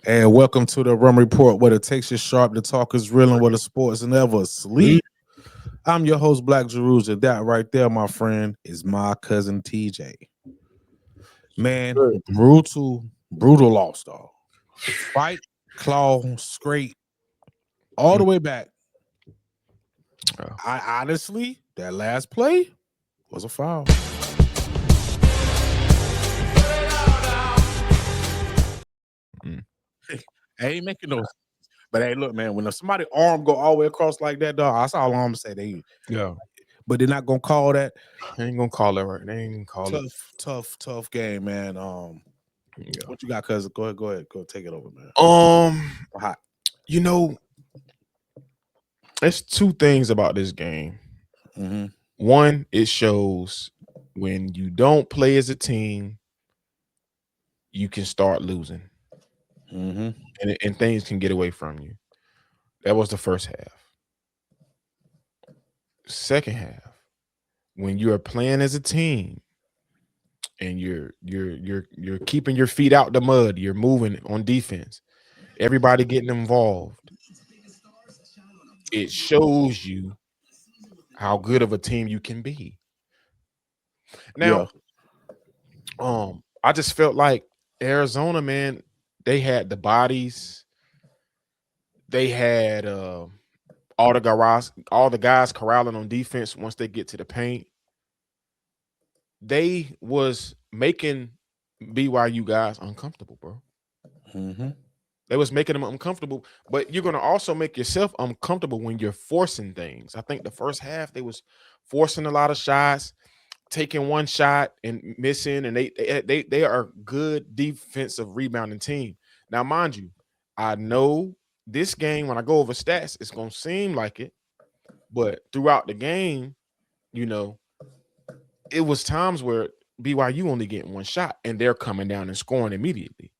And welcome to the Rum Report, where it takes you sharp, the talk is real, and where the sports never sleep. I'm your host, Black Jeruz, and that right there, my friend, is my cousin TJ. Man, brutal loss, dog. Fight, claw, scrape, all the way back. I honestly, that last play was a foul. I ain't making those. But hey, look, man, when somebody arm go all the way across like that, dog, that's all I'm gonna say. But they're not gonna call that. They ain't gonna call it right. They ain't gonna call it. Tough game, man. What you got, cousin? Go ahead, go take it over, man. Hot. There's two things about this game. Mm-hmm. One, it shows when you don't play as a team, you can start losing, and things can get away from you. That was the first half. Second half, when you are playing as a team and you're keeping your feet out the mud, you're moving on defense, everybody getting involved, it shows you how good of a team you can be. Now, I just felt like Arizona, man, they had the bodies, they had all the guys corralling on defense once they get to the paint. They was making BYU guys uncomfortable, bro. They was making them uncomfortable, but you're gonna also make yourself uncomfortable when you're forcing things. I think the first half they was forcing a lot of shots, taking one shot and missing, and they are a good defensive rebounding team. Now, mind you, I know this game, when I go over stats, it's gonna seem like it, but throughout the game, it was times where BYU only getting one shot and they're coming down and scoring immediately.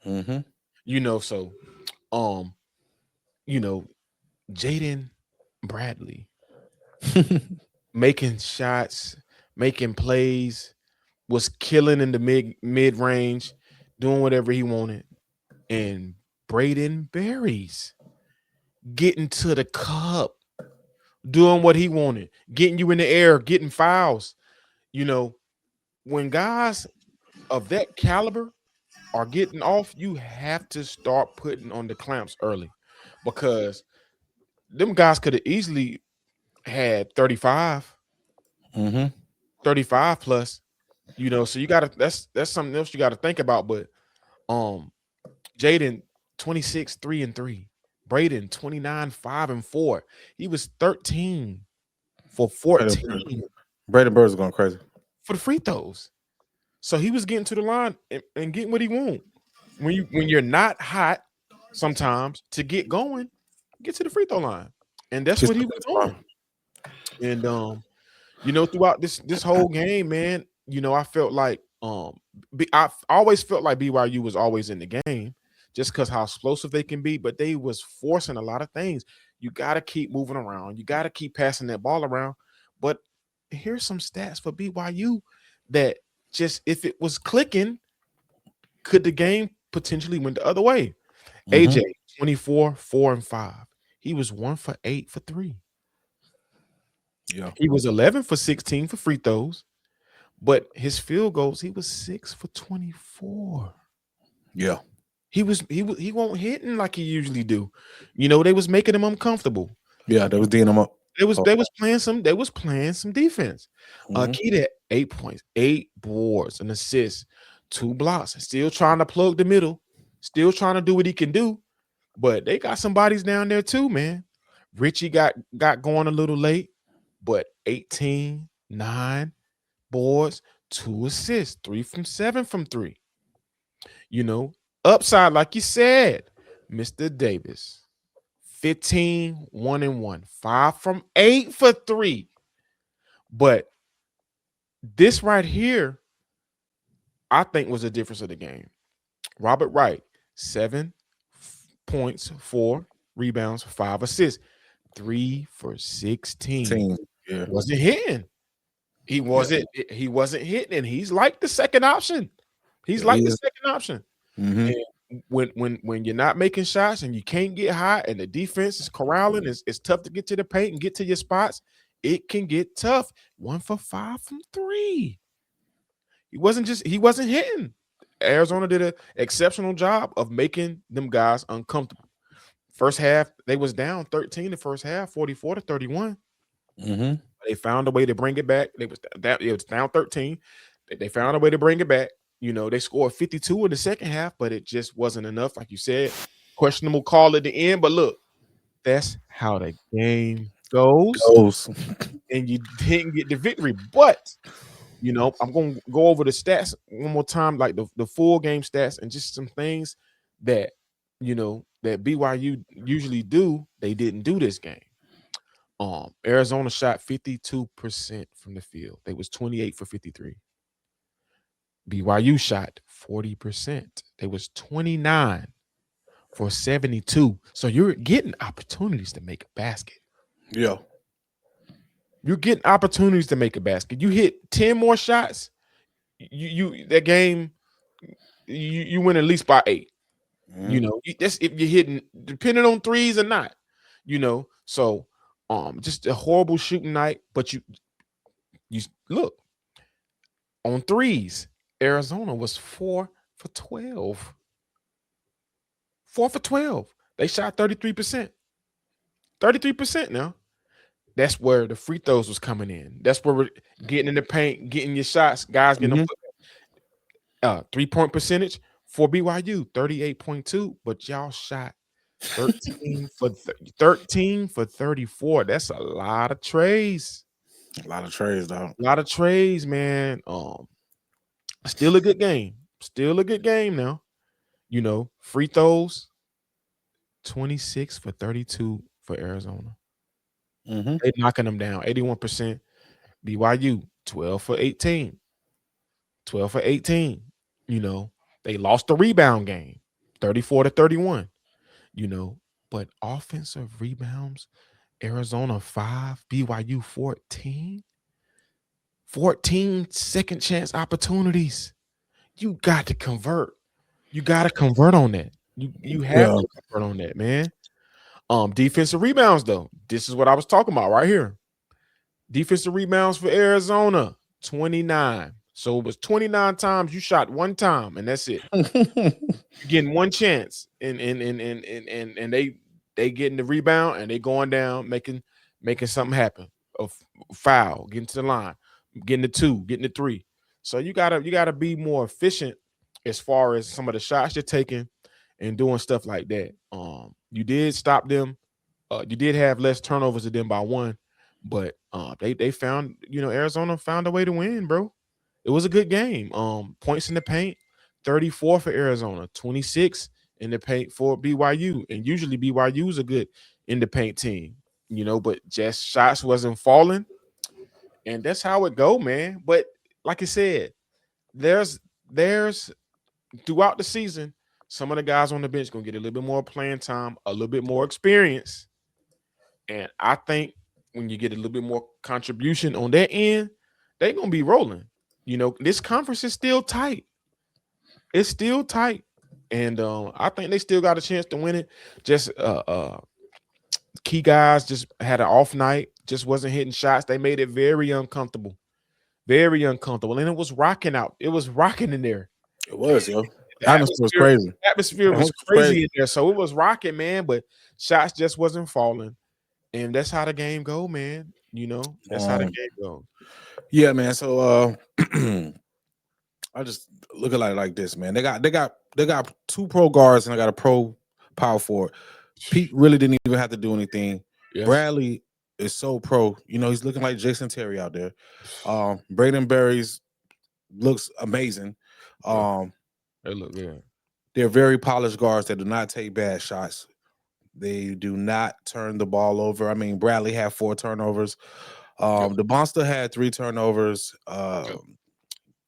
So Jaden Bradley making shots, making plays, was killing in the mid range, doing whatever he wanted. And Braden Berries getting to the cup, doing what he wanted, getting you in the air, getting fouls. When guys of that caliber are getting off, you have to start putting on the clamps early, because them guys could have easily had 35 plus, so you gotta, that's something else you got to think about. But Jaden 26 3-3, Braden 29 5-4. He was 13 for 14. Braden Birds is going crazy for the free throws. So he was getting to the line and getting what he want. When you're not hot, sometimes to get going, get to the free throw line, and that's what he was doing. And throughout this whole game, man, I felt like I always felt like BYU was always in the game, just because how explosive they can be, but they was forcing a lot of things. You got to keep moving around. You got to keep passing that ball around. But here's some stats for BYU that just, if it was clicking, could the game potentially went the other way. AJ 24 4-5. He was 1 for 8 for 3. Yeah, he was 11 for 16 for free throws, but his field goals, he was 6 for 24. Yeah, he won't hitting like he usually do. They was making him uncomfortable. Yeah, they was D'ing him up. They was playing some defense. Key to 8 points, 8 boards, an assist, 2 blocks. Still trying to plug the middle, still trying to do what he can do. But they got some bodies down there too, man. Richie got going a little late, but 18, 9 boards, 2 assists, 3 from 7 from 3. Upside, like you said, Mr. Davis, 15, 1-1, 5 from 8 for 3. But this right here, I think, was the difference of the game. Robert Wright, 7 points, 4 rebounds, 5 assists, 3 for 16. Yeah. Wasn't hitting. He wasn't hitting, and he's like the second option. And when you're not making shots and you can't get hot and the defense is corralling, it's tough to get to the paint and get to your spots. It can get tough. 1 for 5 from 3. He wasn't hitting. Arizona did an exceptional job of making them guys uncomfortable. First half, they was down 13 the first half, 44-31. Mm-hmm. They found a way to bring it back. It was down 13. They found a way to bring it back. They scored 52 in the second half, but it just wasn't enough. Like you said, questionable call at the end. But look, that's how the game goes. And you didn't get the victory. But, I'm going to go over the stats one more time, like the full game stats and just some things that, that BYU usually do. They didn't do this game. Arizona shot 52% from the field. They was 28 for 53. BYU shot 40%. They was 29 for 72. So you're getting opportunities to make a basket. Yeah. You're getting opportunities to make a basket. You hit 10 more shots, that game, you win at least by 8. Mm-hmm. That's if you're hitting, depending on threes or not. So just a horrible shooting night. But you look on threes. Arizona was 4 for 12. 4 for 12. They shot 33%. 33% now. That's where the free throws was coming in. That's where we're getting in the paint, getting your shots, guys getting them. 3-point percentage for BYU, 38.2, but y'all shot 13 for 34. That's a lot of trays. A lot of trays, dog. A lot of trays, man. Still a good game. Still a good game now. Free throws, 26 for 32 for Arizona. Mm-hmm. They knocking them down, 81%. BYU, 12 for 18. 12 for 18. They lost the rebound game, 34-31. But offensive rebounds, Arizona 5, BYU 14. 14 second chance opportunities. You got to convert. You got to convert on that. You have to convert on that, man. Defensive rebounds, though. This is what I was talking about right here. Defensive rebounds for Arizona, 29. So it was 29 times you shot one time, and that's it. You're getting one chance, and they getting the rebound, and they going down, making something happen. A foul, getting to the line, getting the 2, getting the 3. So you gotta be more efficient as far as some of the shots you're taking and doing stuff like that. You did stop them. You did have less turnovers than them by 1, but they found, Arizona found a way to win, bro. It was a good game. Points in the paint, 34 for Arizona, 26 in the paint for BYU. And usually BYU is a good in the paint team, but just shots wasn't falling. And that's how it go, man. But like I said, there's throughout the season, some of the guys on the bench gonna get a little bit more playing time, a little bit more experience. And I think when you get a little bit more contribution on that end, they're gonna be rolling. This conference is still tight. It's still tight. And I think they still got a chance to win it. Just key guys just had an off night, just wasn't hitting shots. They made it very uncomfortable. Very uncomfortable. And it was rocking out. It was rocking in there. It was, yo. The atmosphere was crazy. Atmosphere was crazy in there. So it was rocking, man, but shots just wasn't falling. And that's how the game go, man. That's how the game goes. Yeah, man. So I just look at it like this, man. They got 2 pro guards and I got a pro power forward. Pete really didn't even have to do anything. Yes. Bradley is so pro. He's looking like Jason Terry out there. Braden Berries looks amazing. They look good. They're very polished guards that do not take bad shots. They do not turn the ball over. I mean, Bradley had 4 turnovers. The Monster had 3 turnovers.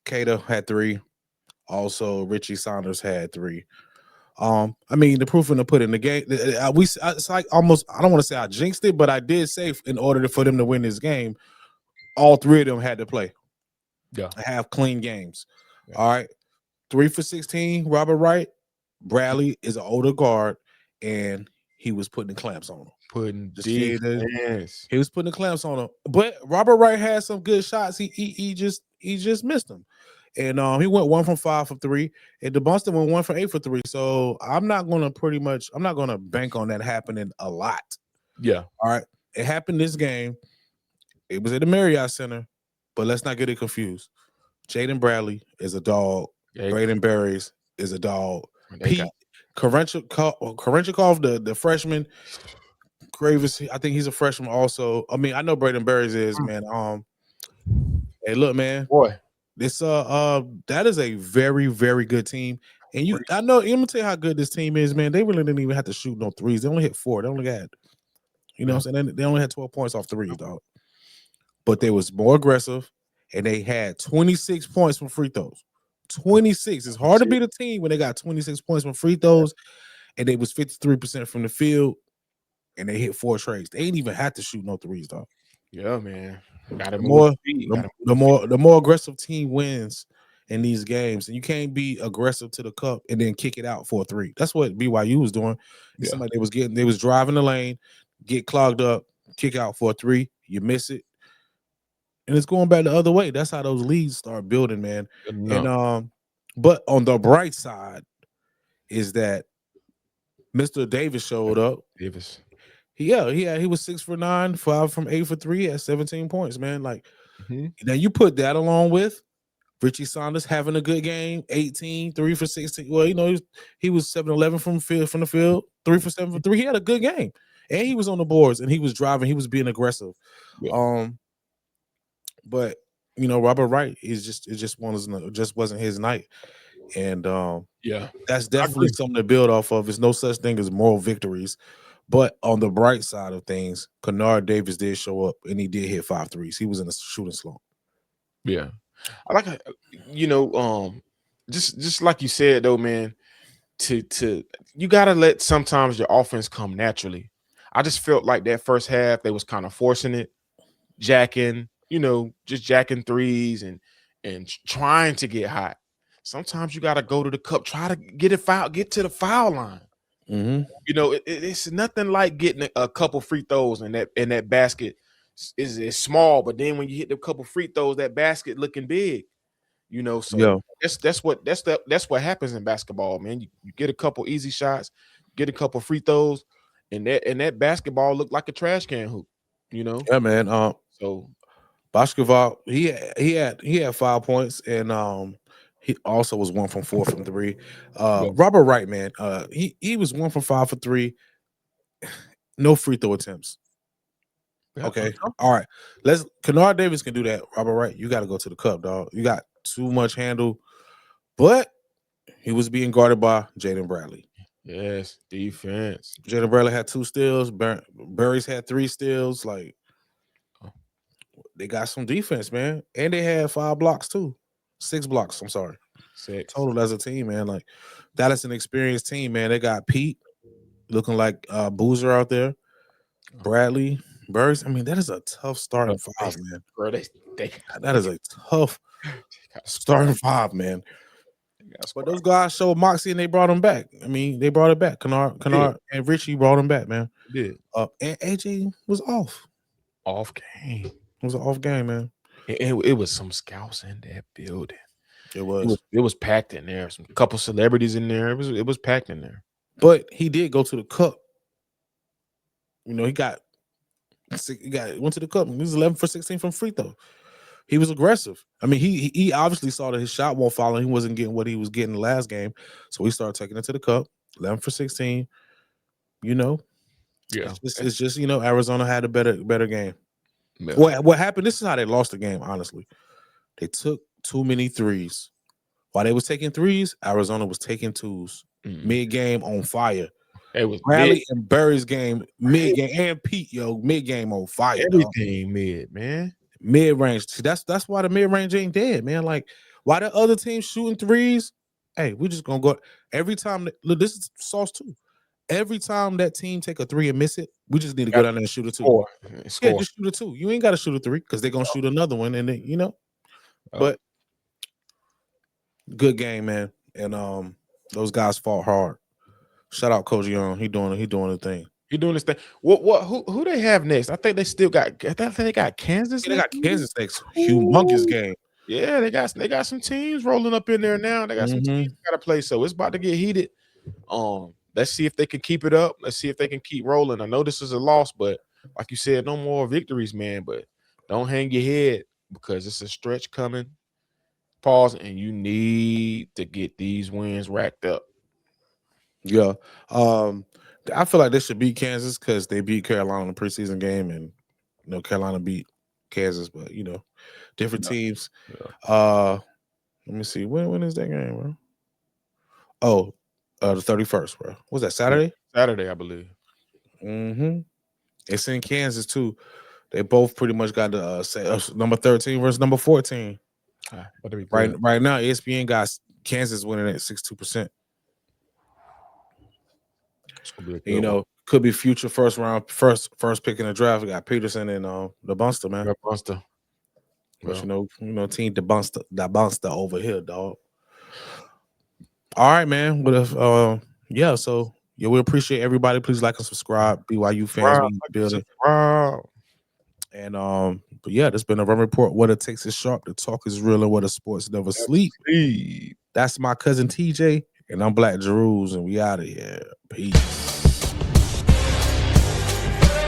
Cater had 3. Also, Richie Saunders had 3. I mean, the proof in the pudding. The game. It's like almost. I don't want to say I jinxed it, but I did say in order for them to win this game, all 3 of them had to play. Yeah, have clean games. Yeah. All right, 3 for 16. Robert Wright, Bradley is an older guard, and he was putting the clamps on him. Putting Just kidding. defense. He was putting the clamps on him. But Robert Wright had some good shots. He just missed them. And he went 1 from 5 for 3. And DeBunston went 1 for 8 for 3. So I'm not gonna bank on that happening a lot. Yeah. All right. It happened this game. It was at the Marriott Center, but let's not get it confused. Jaden Bradley is a dog. Braden Berries is a dog. Pete Karenchikov, the freshman, Gravis, I think he's a freshman also. I mean, I know Braden Berries is, man. Hey, look, man. Boy. This that is a very, very good team. And I'm gonna tell you how good this team is, man. They really didn't even have to shoot no threes. They only hit 4. They only got, what I'm saying? They only had 12 points off threes, dog. But they was more aggressive, and they had 26 points from free throws. 26. It's hard to beat a team when they got 26 points from free throws, and they was 53% from the field, and they hit 4 trades. They ain't even had to shoot no threes, dog. Yeah, man. The more aggressive team wins in these games, and you can't be aggressive to the cup and then kick it out for a 3. That's what BYU was doing. Yeah. Somebody they was driving the lane, get clogged up, kick out for a 3, you miss it, and it's going back the other way. That's how those leads start building, man. No. And but on the bright side is that Mr. Davis showed up. Davis. He was 6 for 9, 5 from 8 for 3 at 17 points, man. Like now you put that along with Richie Saunders having a good game, 18, 3 for 16. Well, he was 7-11 from the field, 3 for 7 for 3. He had a good game. And he was on the boards and he was driving, he was being aggressive. Yeah. But Robert Wright just wasn't his night. And that's definitely something to build off of. There's no such thing as moral victories. But on the bright side of things, Kennard Davis did show up and he did hit 5 threes. He was in a shooting slump. Yeah. I like just like you said though, man, to you gotta let sometimes your offense come naturally. I just felt like that first half they was kind of forcing it, jacking, just jacking threes and trying to get hot. Sometimes you gotta go to the cup, try to get to the foul line. It's nothing like getting a couple free throws and that basket is small, but then when you hit the couple free throws, that basket looking big. So that's what happens in basketball, man. You get a couple easy shots, get a couple free throws, and that basketball looked like a trash can hoop. Yeah, man. So basketball, he had 5 points, and he also was 1 from 4 from 3. Robert Wright, man, he was 1 from 5 for 3. No free throw attempts. Okay, all right. Kennard Davis can do that. Robert Wright, you got to go to the cup, dog. You got too much handle, but he was being guarded by Jaden Bradley. Yes, defense. Jaden Bradley had 2 steals. Berries had 3 steals. Like they got some defense, man, and they had 5 blocks too. 6 blocks. I'm sorry, 6 total as a team, man. Like that is an experienced team, man. They got Pete looking like Boozer out there. Bradley. Burris, I mean, that is a tough starting 5, man. Bro, that is a tough starting 5, man. But those guys showed moxie and they brought him back. I mean, they brought it back. Kennard and Richie brought him back, man. Did. And AJ was off. Off game. It was an off game, man. It was some scouts in that building. It was packed in there. Some couple celebrities in there. It was packed in there. But he did go to the cup. He went to the cup. He was 11 for 16 from free throw. He was aggressive. I mean, he obviously saw that his shot won't fall and he wasn't getting what he was getting the last game. So he started taking it to the cup. 11 for 16. Yeah. It's just Arizona had a better game. Yeah. What happened? This is how they lost the game, honestly. They took too many threes. While they was taking threes, Arizona was taking 2s. Mid-game on fire. It was Bradley and Berry's game, mid-game, and Pete, mid-game on fire. Everything mid, man. Mid-range. See, that's why the mid-range ain't dead, man. Like, why the other team shooting threes? Hey, we just gonna go every time. Look, this is sauce too. Every time that team take a 3 and miss it, we just need to go down there and shoot a 2. Score. Yeah, just shoot a 2. You ain't got to shoot a 3 because they're gonna shoot another one, and then But good game, man. And Those guys fought hard. Shout out Coach Young. He doing the thing. He doing this thing. What? Who they have next? I think they still got. I think they got Kansas. Yeah, they got next. Kansas next. Humongous game. Yeah, they got some teams rolling up in there now. They got some teams got to play. So it's about to get heated. Let's see if they can keep it up. Let's see if they can keep rolling. I know this is a loss, but like you said, no more victories, man. But don't hang your head because it's a stretch coming. Pause, and you need to get these wins racked up. Yeah. I feel like they should beat Kansas because they beat Carolina in the preseason game, and Carolina beat Kansas, but different teams. Yeah. Let me see. When is that game, bro? Oh, the 31st, bro. Was that Saturday? Saturday, I believe. Mm-hmm. It's in Kansas too. They both pretty much got the number 13 versus number 14. Right now, ESPN got Kansas winning at 62%. Could be future first pick in the draft. We got Peterson and the Bunster, man. The Bunster. But team the Bunster over here, dog. All right, man. But we appreciate everybody. Please like and subscribe. BYU fans, we building. And but yeah, this been a Run Report. What it takes is sharp. The talk is real, and what the sports never sleep. That's my cousin TJ, and I'm Black Jeruz, and we out of here. Peace.